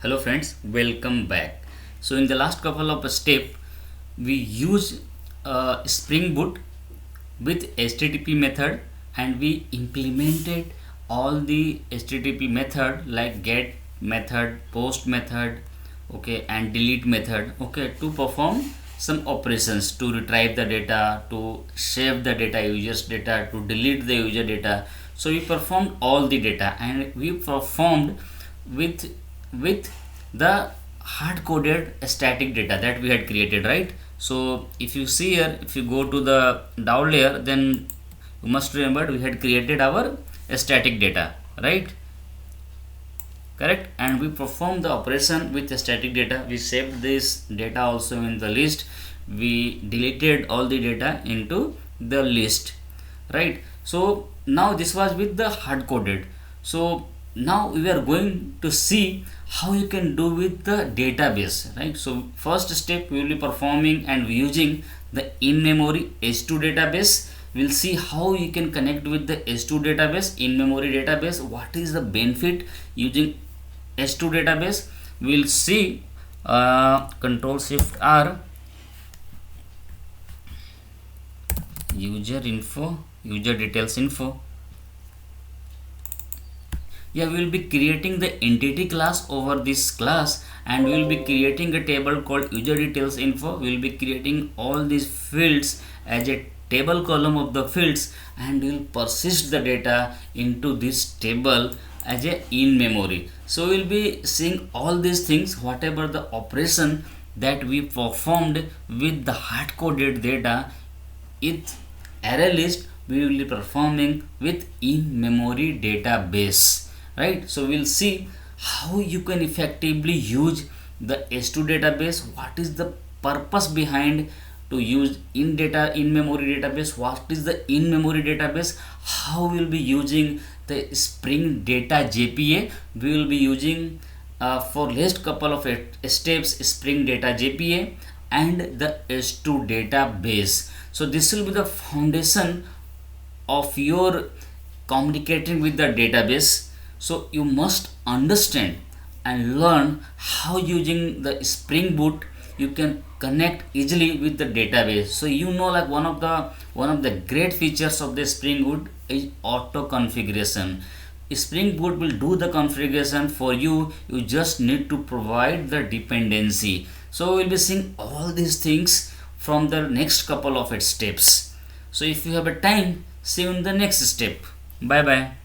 Hello friends, welcome back. So in the last couple of step, we use Spring Boot with HTTP method, and we implemented all the HTTP method like get method, post method, okay, and delete method, okay, to perform some operations, to retrieve the data, to save the data, users data, to delete the user data. So we performed all the data, and we performed with with the hard coded static data that we had created, right? So if you see here, if you go to the down layer, then you must remember we had created our static data, right? Correct. And we perform the operation with the static data. We saved this data also in the list. We deleted all the data into the list, right? So now this was with the hard coded. So now we are going to see how you can do with the database, right? So first step we will be performing and using the in-memory h2 database. We'll see how you can connect with the h2 database, in-memory database. What is the benefit using h2 database? We'll see. Control Shift R, user info, user details info. Yeah, we will be creating the entity class over this class, and we will be creating a table called user details info. We will be creating all these fields as a table column of the fields, and we will persist the data into this table as a in memory. So we will be seeing all these things, whatever the operation that we performed with the hard coded data, it array list we will be performing with in memory database, right? So we'll see how you can effectively use the h2 database. What is the purpose behind to use in memory database? What is the in memory database? How we'll be using the Spring Data JPA? We will be using for last couple of steps Spring Data JPA and the h2 database. So this will be the foundation of your communicating with the database. So you must understand and learn how using the Spring Boot you can connect easily with the database. So you know, like one of the great features of the Spring Boot is auto configuration. Spring Boot will do the configuration for you. You just need to provide the dependency. So we'll be seeing all these things from the next couple of steps. So if you have a time, see you in the next step. Bye bye.